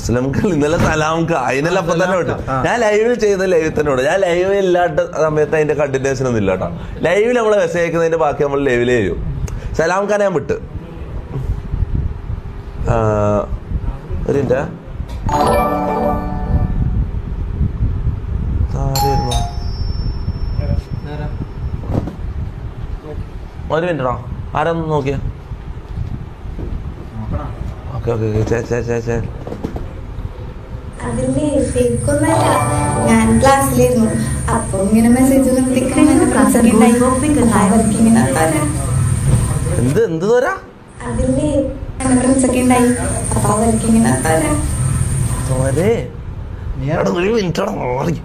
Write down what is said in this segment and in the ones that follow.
അസ്ലംക്ക് ഇന്നലെ സലാംക്ക് അതിനെല്ലാം അപ്പം തന്നെ വിട്ടു. ഞാൻ ലൈവ് ചെയ്ത ലൈവിൽ തന്നെ വിടും. ഞാൻ ലൈവ് ഇല്ലാത്ത സമയത്ത് അതിന്റെ കണ്ടിന്യൂഷൻ ഒന്നും ഇല്ല കേട്ടോ. ലൈവിൽ നമ്മൾ മെസ്സേജ് അയക്കുന്നതിന്റെ ബാക്കി നമ്മൾ ലൈവിലേ ചെയ്യും. സലാംഖാനെ ഞാൻ വിട്ട് ഒരു മിനിറ്റോ ആരൊന്നും നോക്കിയ. ഓക്കെ ഓക്കെ ഞാൻ ക്ലാസ്സിലായിരുന്നു. അപ്പൊ ഇങ്ങനെ മെസ്സേജ് എന്ത് എന്ത് തോരാ അതില്ലേ ഫ്രണ്ട്സ് ഒക്കെ ഉണ്ടായി. അപ്പൊ അവർക്ക് ഇങ്ങനെ തോരേ ഒരു മിനിറ്റോടെ മാറി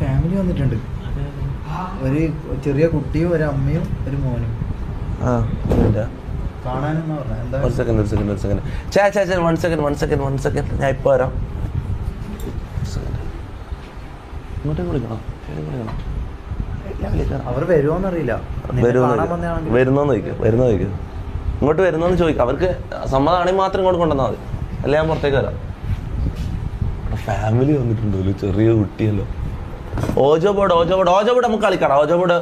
ഫാമിലി വന്നിട്ടുണ്ട്. ഒരു ചെറിയ കുട്ടിയും ഒരു അമ്മയും ഒരു മോനും കാണാനെന്നാ പറഞ്ഞത്. ഞാൻ ഇപ്പൊ വരാം. ഇങ്ങോട്ടേക്ക് വിളിക്കണം. അവർ വരുമോന്നറിയില്ല. വരുന്നോന്ന് ചോദിക്കും. ഇങ്ങോട്ട് വരുന്നോന്ന് ചോദിക്കാം. അവർക്ക് സമ്മതമാണെങ്കിൽ മാത്രം ഇങ്ങോട്ട് കൊണ്ടുവന്നാൽ മതി. അല്ലെ ഞാൻ പുറത്തേക്ക് വരാം. ഫാമിലി വന്നിട്ടുണ്ടല്ലോ, ചെറിയ കുട്ടിയല്ലോ. ഓജോ ബോർഡ് നമുക്ക് കളിക്കണം. ഓജോ ബോർഡ്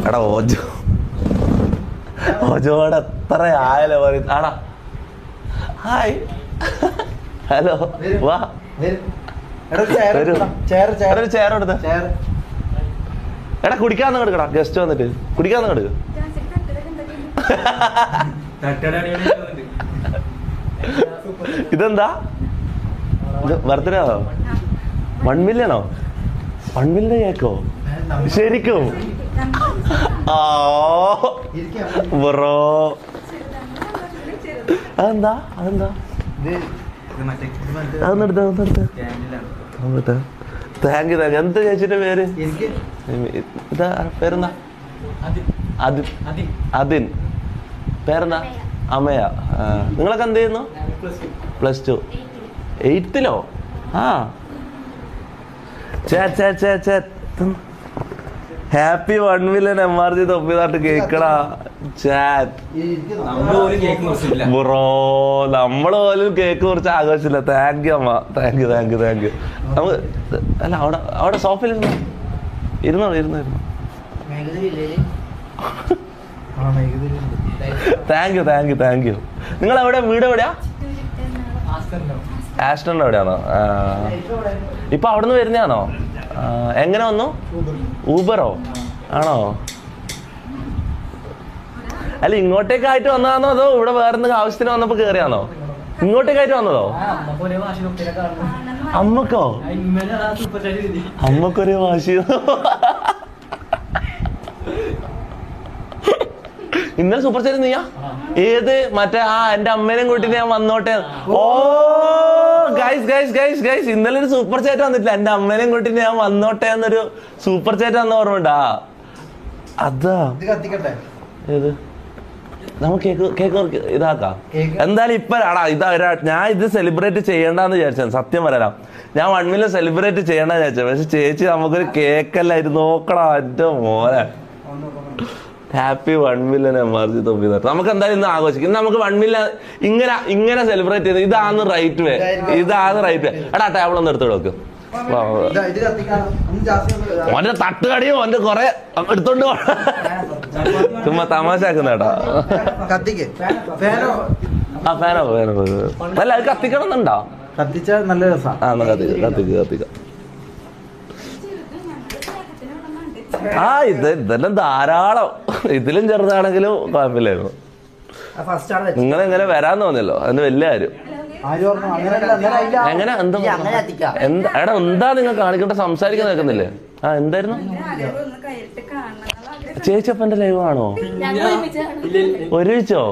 എടാ ഓജോ ബോർഡ് എത്ര ആയാലോ ആടാ. ഹായ് ഹലോ വാ ഒരു ചെയർ എടുത്ത. എടാ കുടിക്കാന്ന് കിടക്കടാ. ഗസ്റ്റ് വന്നിട്ട് കുടിക്കാന്ന് കിടക്ക്. ഇതെന്താ ബർത്ത്ഡേ ആണോ? 1 മില്യണോ? 1 മില്യൺ കേക്കോ ശരിക്കും? ബ്രോ അതെന്താ അതൊന്നെടുത്ത. Thank you. എന്താ ചേച്ചിന്റെ പേര്? ഇതാ പേരെന്താ? അതിൻ. പേരെന്താ? അമയ. നിങ്ങളൊക്കെ എന്ത് ചെയ്യുന്നു? +2 8th-ലോ? ആ ഹാപ്പി 1 മില്യൺ MRG തൊപ്പിതാട്ട് കേക്കടാ ചാറ്റ്. ബ്രോ നമ്മള് പോലും കേക്ക് കുറിച്ച് ആഘോഷിച്ചില്ല. താങ്ക് യു അമ്മ. Thank you. നമുക്ക് അല്ല അവിടെ സോഫയിൽ ഇരുന്നോ. Thank you. നിങ്ങൾ എവിടെ? വീട് എവിടെയാ? ആസ്റ്ററിന്റെ എവിടെയാണോ? ഇപ്പൊ അവിടുന്ന് വരുന്നതാണോ? എങ്ങനെ വന്നു? ഊബറോ ആണോ? അല്ല ഇങ്ങോട്ടേക്കായിട്ട് വന്നതാണോ അതോ ഇവിടെ വേറെ ആവശ്യത്തിന് വന്നപ്പോ കേറിയാണോ? ഇങ്ങോട്ടേക്കായിട്ട് വന്നതോ? അമ്മക്കൊരു വാശി. ഇന്നലെ സൂപ്പർ ചാറ്റ് നീയാ? ഏത് മറ്റേ എന്റെ അമ്മേനെയും കൂട്ടിട്ട് ഞാൻ വന്നോട്ടെ. ഓ ഗൈസ് ഇന്നലെ ഒരു സൂപ്പർ ചാറ്റ് വന്നിട്ടില്ല. എന്റെ അമ്മേനെയും കൂട്ടിട്ട് ഞാൻ വന്നോട്ടെ എന്നൊരു സൂപ്പർ ചാറ്റ് വന്ന ഓർമ്മണ്ടാ? അതാ ഏത്? നമുക്ക് കേക്ക് ഇതാക്കാം. എന്തായാലും ഇപ്പൊ ഞാൻ ഇത് സെലിബ്രേറ്റ് ചെയ്യണ്ടെന്ന് വിചാരിച്ചു. സത്യം പറയാം, ഞാൻ 1 മില്യൺ സെലിബ്രേറ്റ് ചെയ്യണ്ടെന്ന് വിചാരിച്ചു. പക്ഷെ ചേച്ചി നമുക്കൊരു കേക്കല്ലായിരുന്നു. നോക്കടാ എന്റെ മോനെ. Happy 1 million MRG തൊപ്പിതാട്ട്. നമുക്ക് എന്തായാലും ഇന്ന് ആഘോഷിക്കും. ഇന്ന് നമുക്ക് 1 മില്യൺ ഇങ്ങനെ സെലിബ്രേറ്റ് ചെയ്ത് ഇതാണ് റൈറ്റ് വേ. എടാ ടേബിൾ ഒന്ന് എടുത്ത് വെക്ക്. ഓന്റെ തട്ടുകടിയോ ഓന്റെ കൊറേ എടുത്തോണ്ട് ചുമ്മാ തമാശ ആക്കുന്ന കേട്ടോ. ഫാനോ അല്ല അത് കത്തിക്കണം എന്നുണ്ടോ? കത്തിച്ച നല്ല രസം. കത്തിക്കാം. ഇതെല്ലാം ധാരാളം. ഇതിലും ചെറുതാണെങ്കിലും കുഴപ്പമില്ലായിരുന്നു. നിങ്ങളെങ്ങനെ വരാൻ തോന്നിയല്ലോ, അതിന് വലിയ കാര്യം. എങ്ങനെ എടാ എന്താ നിങ്ങൾ കാണിക്കട്ടെ? സംസാരിക്കാൻ നിൽക്കുന്നില്ലേ? എന്തായിരുന്നു ചേച്ചി? അപ്പന്റെ ലൈവ് ആണോ? ഒരുമിച്ചോ?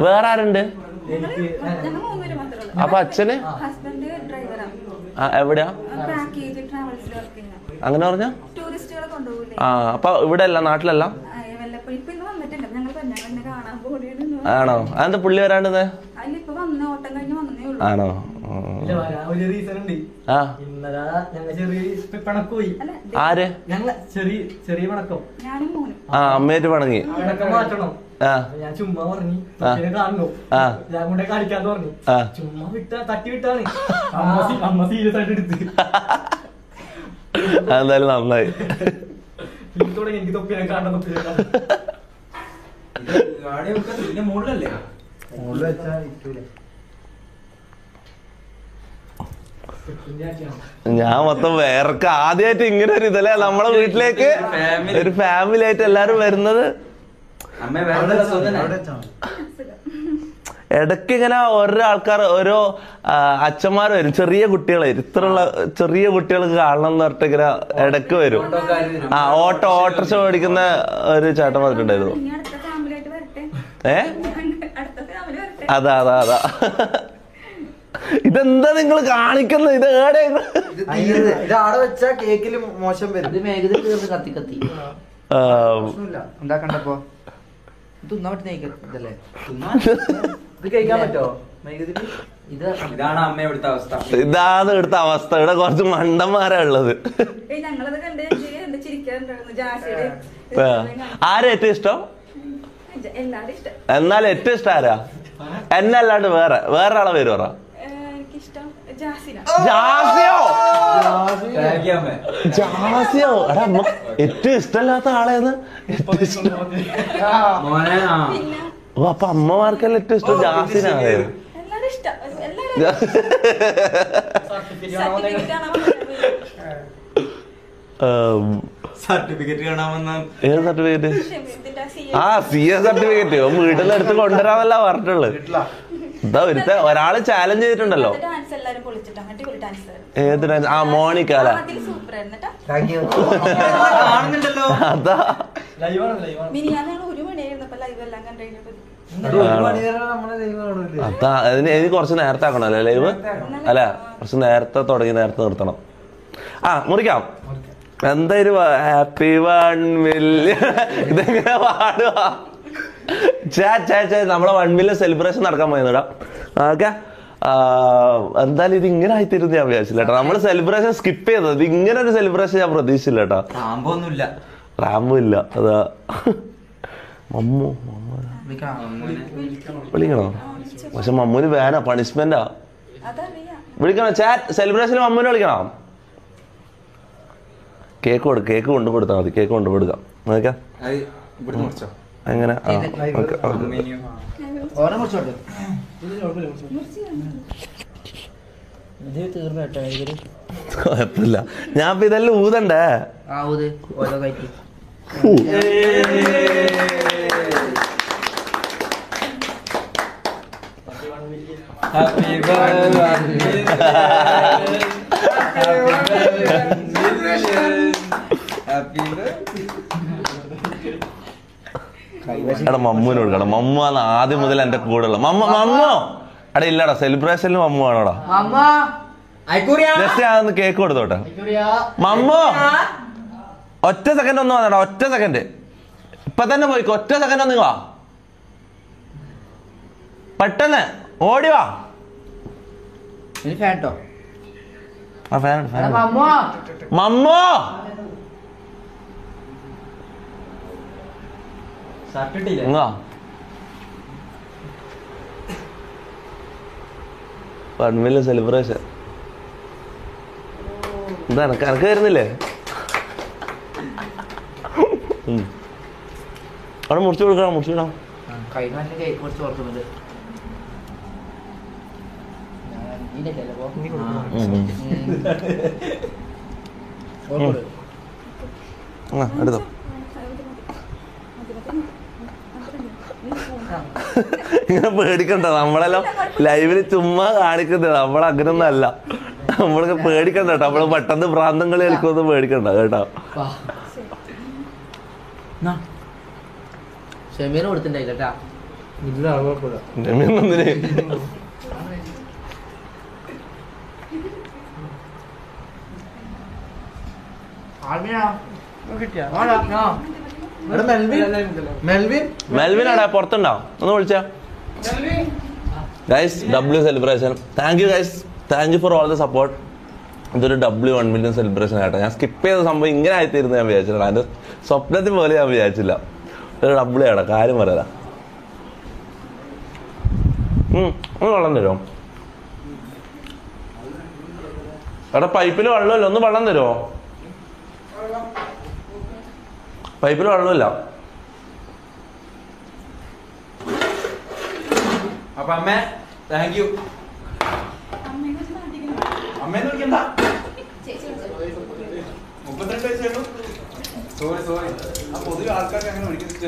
വേറെ ആരുണ്ട്? അപ്പൊ അച്ഛന് എവിടെയാ? അങ്ങനെ പറഞ്ഞ അപ്പൊ ഇവിടെ അല്ല, നാട്ടിലല്ല? ആണോ? അതെന്താ പുള്ളി വരാണ്ടെന്ന്? ആണോ? ആര് ചെറിയ പണക്കം ഞാനും മോനും ആ അമ്മയായിട്ട് പണങ്ങി മാറ്റണം. ആ ഞാൻ ചുമ്മാ പറഞ്ഞു കാണുന്നു, ഞാൻ കൊണ്ടേ കളിക്കാന്ന് പറഞ്ഞു. ചുമ്മാ തട്ടി വിട്ടാണ് അമ്മ സീരിയസ് ആയിട്ട് എടുത്ത്. അതെന്തായാലും നന്നായി. തുടങ്ങി എനിക്ക് തൊപ്പിനെ കാണാൻ മുകളിലല്ലേ മുകളിൽ വെച്ചാൽ ഇരിക്കൂല. ഞാൻ മൊത്തം വേർക്ക് ആദ്യമായിട്ട് ഇങ്ങനെ ഒരു ഇതല്ലേ നമ്മളെ വീട്ടിലേക്ക് ഒരു ഫാമിലി ആയിട്ട് എല്ലാരും വരുന്നത്. ഇടയ്ക്ക് ഇങ്ങനെ ഓരോ ആൾക്കാർ ഓരോ അച്ഛന്മാർ വരും, ചെറിയ കുട്ടികളെ ഇത്രയുള്ള ചെറിയ കുട്ടികൾക്ക് കാണണം എന്ന് പറഞ്ഞിട്ട് ഇങ്ങനെ ഇടയ്ക്ക് വരും. ആ ഓട്ടോറിക്ഷ മേടിക്കുന്ന ഒരു ചേട്ടൻ വന്നിട്ടുണ്ടായിരുന്നു. അതാ അതാ അതാ ഇതെന്താ നിങ്ങൾ കാണിക്കുന്നത്? ഇത് ഏടെ ഇതാടെ വെച്ചാ കേക്കില് മോശം വരും. കത്തി കത്തി എന്താ കണ്ടപ്പോ തിന്നാൻ പറ്റുന്ന ഇത് കഴിക്കാൻ പറ്റോ? ഇതാണ് അമ്മ ഇവിടുത്തെ അവസ്ഥ. ഇതാണ് ഇവിടുത്തെ അവസ്ഥ. ഇവിടെ കുറച്ച് മണ്ടന്മാരാ ഉള്ളത്. ആരാ ഏറ്റവും ഇഷ്ടം? എന്നാലും ഏറ്റവും ഇഷ്ടം ആരാ? എന്നെ അല്ലാണ്ട് വേറെ ആളെ പേര് പറ. ജാസിയോ? ജാസിയോ? എടാ അമ്മ ഏറ്റവും ഇഷ്ടമല്ലാത്ത ആളേന്ന്. ഓ അപ്പൊ അമ്മമാർക്കെല്ലാം ഏറ്റവും ഇഷ്ടം ജാസിനാണ്. സർട്ടിഫിക്കറ്റ് കാണാമെന്ന ഏത് സർട്ടിഫിക്കറ്റ്? ആ CA സർട്ടിഫിക്കറ്റ് വീട്ടിലെടുത്ത് കൊണ്ടുവരാന്നല്ല പറഞ്ഞിട്ടുള്ളത്. ഇതാ ഒരാള് ചാലഞ്ച് ചെയ്തിട്ടുണ്ടല്ലോ. ഏത് ഡാൻസ്? ആ മോണിക്കാല. അതാ അതാ അതിന് കുറച്ച് നേരത്തെ ആക്കണല്ലേ ലൈവ്? അല്ല കുറച്ച് നേരത്തെ തുടങ്ങി നേരത്തെ നിർത്തണം. ആ മുറിക്കാം. എന്തായാലും ഹാപ്പി 1 മില്യൺ ഇതെങ്ങനെ പാടുവാ? നമ്മളെ 1 മില്യൺ സെലിബ്രേഷൻ നടക്കാൻ പോയതാ. ഓക്കെ എന്തായാലും ഇത് ഇങ്ങനെ ആയിത്തീരുന്ന ഞാൻ വിചാരിച്ചില്ല കേട്ടോ. നമ്മള് സെലിബ്രേഷൻ സ്കിപ്പ് ചെയ്തത്. ഇങ്ങനെ ഒരു സെലിബ്രേഷൻ ഞാൻ പ്രതീക്ഷിച്ചില്ല കേട്ടോ. റാമ്പും ഇല്ല. അതാ മമ്മു വിളിക്കണോ? പക്ഷെ മമ്മൂന് വേണ പണിഷ്മെന്റാ. വിളിക്കണോ? സെലിബ്രേഷന് മമ്മൂനെ വിളിക്കണം. കേക്ക് കൊണ്ടു കൊടുത്താൽ മതി. കേക്ക് കൊണ്ടു കൊടുക്കാം. നോക്കാം എങ്ങനെ? കുഴപ്പമില്ല. ഞാൻ ഇപ്പൊ ഇതെല്ലാം ഊതണ്ടേ? എടാ മമ്മൂന് കൊടുക്കണം. മമ്മു ആണ് ആദ്യം മുതൽ എന്റെ കൂടെ ഉള്ള മമ്മോ. എടാ ഇല്ലടാ സെലിബ്രേഷനിൽ മമ്മു ആണോടാ. ജസ്റ്റ് ഞാനൊന്ന് കേക്ക് കൊടുത്തോട്ടെ. മമ്മോ ഒറ്റ സെക്കൻഡ് ഒന്ന് വന്നടാ. ഒറ്റ സെക്കൻഡ് ഇപ്പൊ തന്നെ പോയിക്കോ. ഒറ്റ സെക്കൻഡ് ഒന്ന് വാ. പെട്ടെന്ന് ഓടി വാ. മമ്മോ വൺമില്യൺ സെലിബ്രേഷൻ. എന്താ എനക്ക് വരുന്നില്ലേ? അവിടെ മുറിച്ചു കൊടുക്കണം. മുറിച്ചിടാം. എടുത്തോ. ഇങ്ങനെ പേടിക്കണ്ട. നമ്മളെല്ലാം ലൈവില് ചുമ്മാ കാണിക്കുന്നത്. നമ്മളങ്ങനൊന്നും അല്ല. നമ്മൾക്ക് പേടിക്കണ്ട കേട്ടോ. നമ്മള് പെട്ടെന്ന് ഭ്രാന്തം കളി കളിക്കൊന്നും പേടിക്കണ്ട കേട്ടോ. ഷെമീന് കൊടുത്തിട്ടുണ്ടായില്ല. മെൽവിനാടാ പുറത്തുണ്ടോ? ഒന്ന് വിളിച്ചാ. Guys W celebration. Thank you guys. Thank you for all the support. ഇതൊരു W1 million സെലിബ്രേഷൻ ആയിട്ടാ. ഞാൻ സ്കിപ്പ് ചെയ്ത സംഭവം ഇങ്ങനെ ആയിത്തീരുന്നു ഞാൻ വിചാരിച്ചില്ല. എൻ്റെ സ്വപ്നത്തിൽ പോലെ ഞാൻ വിചാരിച്ചില്ല. ഒരു W ആടാ, കാര്യം പറയാ. ഒന്ന് വെള്ളം തരുമോ? എടാ പൈപ്പിൽ വെള്ളമില്ല, ഒന്ന് വെള്ളം തരുമോ? പൈപ്പിൽ വെള്ളമില്ല. അപ്പൊ അമ്മേ താങ്ക് യു. അമ്മേന്ന് വിളിക്കണ്ട. 32 വയസ്സേയുള്ളൂ. സോറി. ആ പൊതുവെ ആൾക്കാർക്ക് അങ്ങനെ വിളിക്കുന്നത്.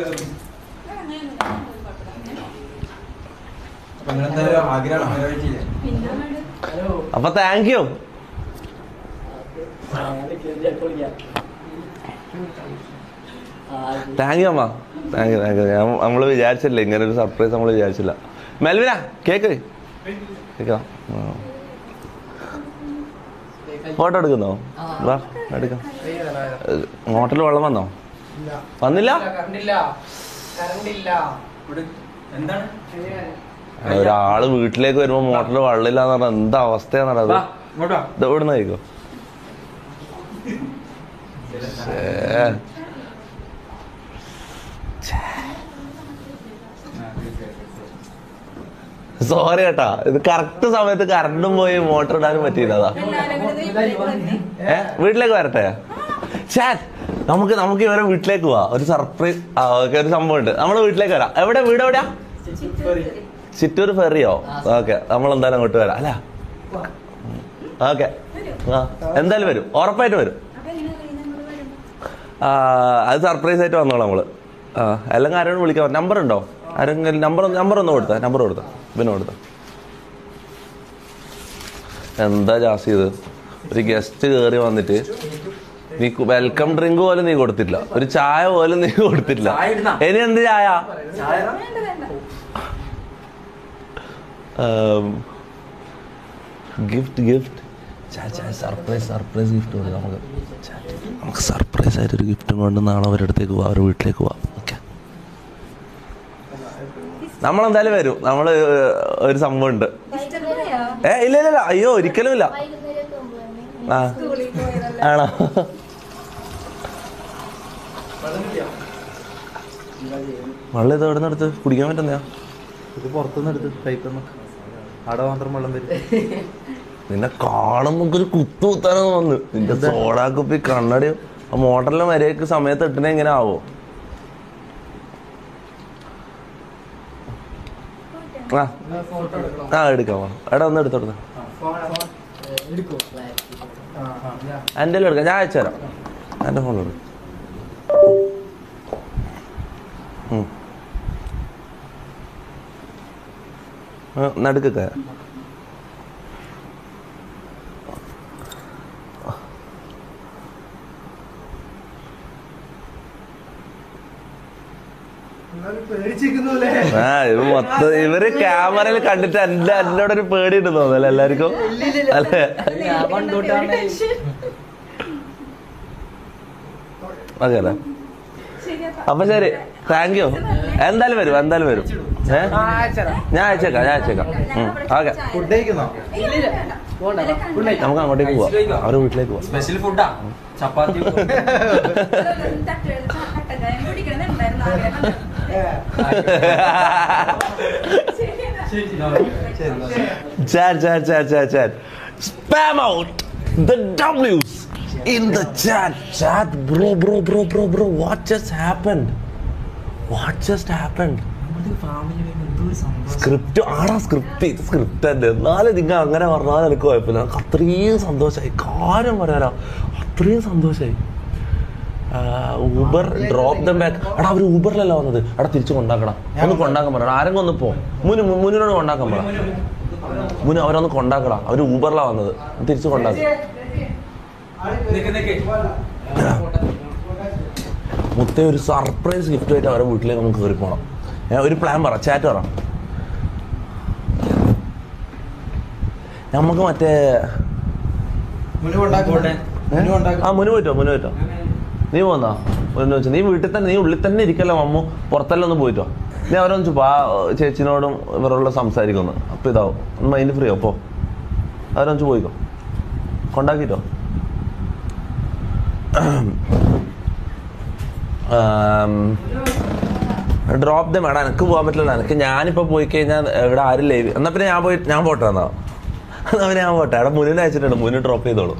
അപ്പൊ നിങ്ങളെന്തായാലും ആഗ്രഹം നിറവേറ്റിയില്ലേ? അപ്പൊ താങ്ക് യു. താങ്ക് യു അമ്മ. Thank U. നമ്മള് വിചാരിച്ചില്ല ഇങ്ങനെ ഒരു സർപ്രൈസ്, നമ്മള് വിചാരിച്ചില്ല. മെൽവിന കേക്ക് കേക്കാം. ഫോട്ടോ എടുക്കുന്നോ? വാ എടുക്കാം. മോട്ടറിൽ വെള്ളം വന്നോ? വന്നില്ല. എന്താണ് ഒരാള് വീട്ടിലേക്ക് വരുമ്പോ മോട്ടറിൽ വെള്ളമില്ലാന്ന് പറഞ്ഞാൽ എന്താ അവസ്ഥയാണെന്നത്. ഇത് എവിടുന്ന് കഴിക്കോ? സോറി കേട്ടാ, ഇത് കറക്റ്റ് സമയത്ത് കറണ്ടും പോയി മോട്ടർ ഇടാനും പറ്റിയില്ല. അതാ വീട്ടിലേക്ക് വരട്ടെ. നമുക്ക് ഇവരെ വീട്ടിലേക്ക് പോവാ. ഒരു സർപ്രൈസ് ഒരു സംഭവം ഉണ്ട്. നമ്മള് വീട്ടിലേക്ക് വരാം. എവിടെ വീട്? എവിടെയാ? ചിറ്റൂർ ഫെറിയോ? ഓക്കെ, നമ്മളെന്തായാലും അങ്ങോട്ട് വരാം അല്ല. ഓക്കെ, എന്തായാലും വരും, ഉറപ്പായിട്ട് വരും. അത് സർപ്രൈസ് ആയിട്ട് വന്നോളാം നമ്മള്. അല്ലെങ്കിൽ ആരോടും വിളിക്കാൻ നമ്പർ ഉണ്ടോ? ആരെങ്കിലും നമ്പർ ഒന്ന് കൊടുത്താ. നമ്പർ കൊടുത്താ പിന്നെ കൊടുത്ത. എന്താ ജാസി ഇത്? ഒരു ഗസ്റ്റ് കയറി വന്നിട്ട് നീ വെൽക്കം ഡ്രിങ്ക് പോലും നീ കൊടുത്തില്ല, ഒരു ചായ പോലും നീ കൊടുത്തില്ല. ഇനി എന്ത് ചായ? ഗിഫ്റ്റ് സർപ്രൈസ് ഗിഫ്റ്റ് കൊടുക്കാം നമുക്ക് സർപ്രൈസ് ആയിട്ട് ഒരു ഗിഫ്റ്റും കൊണ്ട് നാളെ അവരുടെ അടുത്തേക്ക് പോവാം, അവരുടെ വീട്ടിലേക്ക് പോവാം. ഓക്കെ, നമ്മളെന്തായാലും വരും. നമ്മള് ഒരു സംഭവം ഉണ്ട്. ഇല്ല അയ്യോ ഒരിക്കലും ഇല്ല. ആണോ? വെള്ളം ഇത് എവിടെ നിന്ന് എടുത്ത് കുടിക്കാൻ പറ്റുന്നയാ? ഇത് പുറത്തുനിന്ന് എടുത്ത് പൈപ്പ് അവിടെ മാത്രം വെള്ളം വരും. നിന്നെ കാണുമ്പോ ഒരു കുത്താനെന്ന് വന്ന് നിന്റെ സോഡാ കുപ്പി കണ്ണടിയും ആ മോട്ടറിലെ മര്യാദക്ക് സമയത്ത് ഇട്ടിനെ എങ്ങനെ ആവോ? എടുക്കാം. എടാ ഒന്ന് എടുത്തോടുത്ത എൻ്റെ എടുക്കാം. ഞാൻ അയച്ചു തരാം. എൻ്റെ ഫോണിലെടുക്കും. നടുക്കൊക്കെ ഇവര് ക്യാമറയിൽ കണ്ടിട്ട് എന്നോടൊരു പേടി ഉണ്ട് തോന്നല്ലേ എല്ലാവർക്കും അല്ലേ? അതെയല്ലേ? അപ്പൊ ശരി, താങ്ക് യു. എന്തായാലും വരും ഞാൻ അയച്ചേക്കാം. ഓക്കെ, നമുക്ക് അങ്ങോട്ടേക്ക് പോവാം, അവരുടെ വീട്ടിലേക്ക് പോവാം. സ്പെഷ്യൽ ഫുഡാ ചപ്പാത്തി. Chat. Spam out the W's in the chat. Bro, what just happened? Script ആടാ, സ്ക്രിപ്റ്റ് തന്നെ. എന്നാലും നിങ്ങൾ അങ്ങനെ പറഞ്ഞാൽ എനിക്ക് കുഴപ്പമില്ല. എനിക്ക് അത്രയും സന്തോഷമായി, കാര്യം പറയാനോ അത്രയും സന്തോഷമായി. Uber drop dum back. എടാ അവര് ഊബറിലല്ല വന്നത്. എടാ തിരിച്ചു കൊണ്ടാക്കണം, ഒന്ന് കൊണ്ടാക്കാൻ പറയണം. ആരെങ്കിലും ഒന്ന് പോ, മുന്നിനോട് കൊണ്ടാക്കാൻ പറ. അവരൊന്ന് കൊണ്ടാക്കടാ, അവര് ഊബറിലാ വന്നത്. തിരിച്ചു കൊണ്ടാക്കും. മുത്തേ ഒരു സർപ്രൈസ് ഗിഫ്റ്റ് ആയിട്ട് അവരുടെ വീട്ടിലേക്ക് നമുക്ക് കയറി പോകണം. ഒരു പ്ലാൻ പറ, ചാറ്റ് പറ. നമുക്ക് മറ്റേ മുന്നു പോയിട്ടോ. നീ പോന്നാ വെച്ചാൽ നീ വീട്ടിൽ തന്നെ, നീ ഉള്ളിൽ തന്നെ ഇരിക്കല്ലോ. മമ്മു പുറത്തെല്ലാം ഒന്ന് പോയിട്ടോ. നീ അവരൊന്ന് ആ ചേച്ചിനോടും ഇവരോട് സംസാരിക്കുന്നു. അപ്പൊ ഇതാവും ഒന്ന് മൈൻഡ് ഫ്രീ. അപ്പോ അവരൊന്ന് പോയിക്കോ. കൊണ്ടാക്കിട്ടോ. Drop the madam. എനിക്ക് പോകാൻ പറ്റില്ല. എനിക്ക് ഞാനിപ്പോ പോയി കഴിഞ്ഞാൽ ഇവിടെ ആരും ലൈവ്. എന്നാ പിന്നെ ഞാൻ പോട്ടെ. എന്നാ പിന്നെ ഞാൻ പോട്ടെ. അവിടെ മുന്നിൽ അയച്ചിട്ടുണ്ട്. മുന്നിൽ ഡ്രോപ്പ് ചെയ്തോളൂ.